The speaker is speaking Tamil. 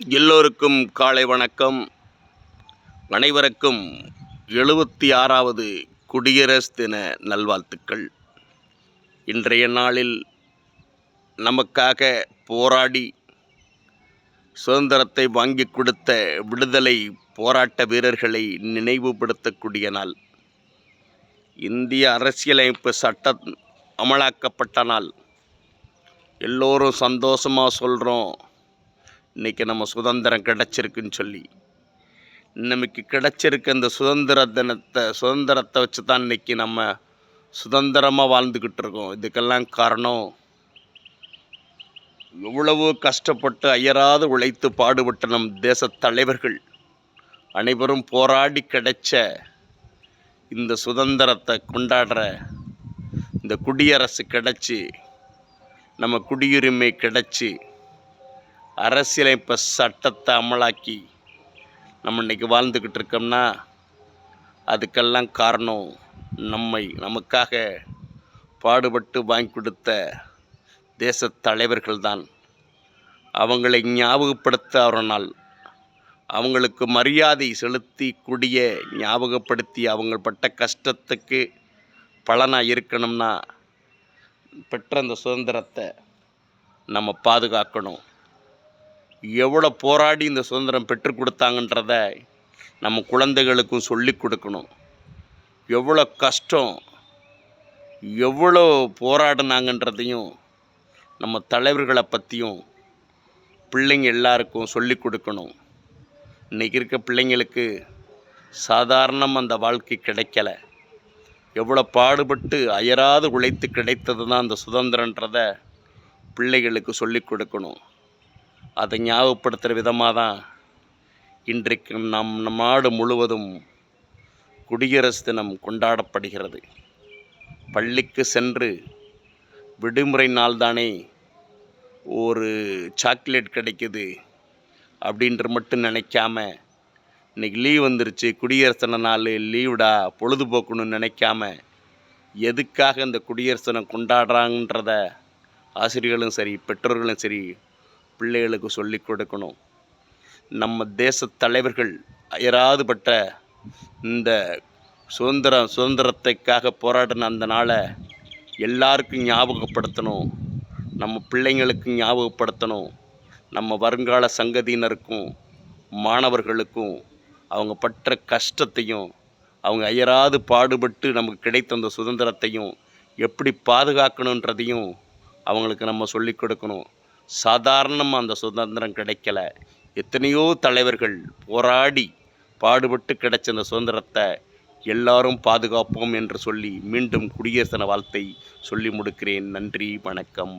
எல்லோருக்கும் காலை வணக்கம். அனைவருக்கும் 76வது குடியரசு தின நல்வாழ்த்துக்கள். இன்றைய நாளில் நமக்காக போராடி சுதந்திரத்தை வாங்கி கொடுத்த விடுதலை போராட்ட வீரர்களை நினைவுபடுத்தக்கூடிய நாள். இந்திய அரசியலமைப்பு சட்டம் அமலாக்கப்பட்ட நாள். எல்லோரும் சந்தோஷமாக சொல்கிறோம், இன்றைக்கி நம்ம சுதந்திரம் கிடச்சிருக்குன்னு சொல்லி. நமக்கு கிடச்சிருக்க இந்த சுதந்திரத்தை வச்சு தான் இன்றைக்கி நம்ம சுதந்திரமாக வாழ்ந்துக்கிட்டு இருக்கோம். இதுக்கெல்லாம் காரணம் எவ்வளவோ கஷ்டப்பட்டு அயராது உழைத்து பாடுபட்ட நம் தேச தலைவர்கள் அனைவரும் போராடி கிடைச்ச இந்த சுதந்திரத்தை கொண்டாடுற இந்த குடியரசு கிடச்சி, நம்ம குடியுரிமை கிடச்சி, அரசியலமைப்பு சட்டத்தை அமலாக்கி நம்ம இன்றைக்கி வாழ்ந்துக்கிட்டு இருக்கோம்னா அதுக்கெல்லாம் காரணம் நமக்காக பாடுபட்டு வாங்கி கொடுத்த தேச தலைவர்கள் தான். அவங்களை ஞாபகப்படுத்த ஒரு நாள், அவங்களுக்கு மரியாதை செலுத்தி ஞாபகப்படுத்தி அவங்க பட்ட கஷ்டத்துக்கு பலனாக இருக்கணும்னா பெற்ற அந்த சுதந்திரத்தை நம்ம பாதுகாக்கணும். எவ்வளோ போராடி இந்த சுதந்திரம் பெற்றுக் கொடுத்தாங்கன்றத நம்ம குழந்தைகளுக்கும் சொல்லி கொடுக்கணும். எவ்வளோ கஷ்டம், எவ்வளோ போராடினாங்கன்றதையும் நம்ம தலைவர்களை பற்றியும் பிள்ளைங்க எல்லாருக்கும் சொல்லி கொடுக்கணும். இன்றைக்கி இருக்க பிள்ளைங்களுக்கு சாதாரணமாக அந்த வாழ்க்கை கிடைக்கல. எவ்வளோ பாடுபட்டு அயராது உழைத்து கிடைத்தது தான் அந்த சுதந்திரன்றதை பிள்ளைகளுக்கு சொல்லி கொடுக்கணும். அதை ஞாபகப்படுத்துகிற விதமாக தான் இன்றைக்கு நம் நாடு முழுவதும் குடியரசு தினம் கொண்டாடப்படுகிறது. பள்ளிக்கு சென்று விடுமுறை நாள் தானே ஒரு சாக்லேட் கிடைக்குது அப்படின்ற மட்டும் நினைக்காம, இன்றைக்கி லீவ் வந்துருச்சு, குடியரசு தின நாள் லீவுடா, பொழுதுபோக்கணும்னு நினைக்காம எதுக்காக இந்த குடியரசு தினம் கொண்டாடுறாங்கன்றத ஆசிரியர்களும் சரி பெற்றோர்களும் சரி பிள்ளைகளுக்கு சொல்லி கொடுக்கணும். நம்ம தேச தலைவர்கள் அயராதுபட்ட இந்த சுதந்திரத்துக்காக போராடின அந்த நாளை எல்லாருக்கும் ஞாபகப்படுத்தணும். நம்ம பிள்ளைங்களுக்கு ஞாபகப்படுத்தணும். நம்ம வருங்கால சங்கதியினருக்கும் மாணவர்களுக்கும் அவங்க பற்ற கஷ்டத்தையும், அவங்க அயராது பாடுபட்டு நமக்கு கிடைத்த அந்த சுதந்திரத்தையும் எப்படி பாதுகாக்கணுன்றதையும் அவங்களுக்கு நம்ம சொல்லி கொடுக்கணும். சாதாரணமாக அந்த சுதந்திரம் கிடைக்கல. எத்தனையோ தலைவர்கள் போராடி பாடுபட்டு கிடைச்ச அந்த சுதந்திரத்தை எல்லாரும் பாதுகாப்போம் என்று சொல்லி மீண்டும் குடியரசு தின வாழ்த்தை சொல்லி முடிக்கிறேன். நன்றி, வணக்கம்.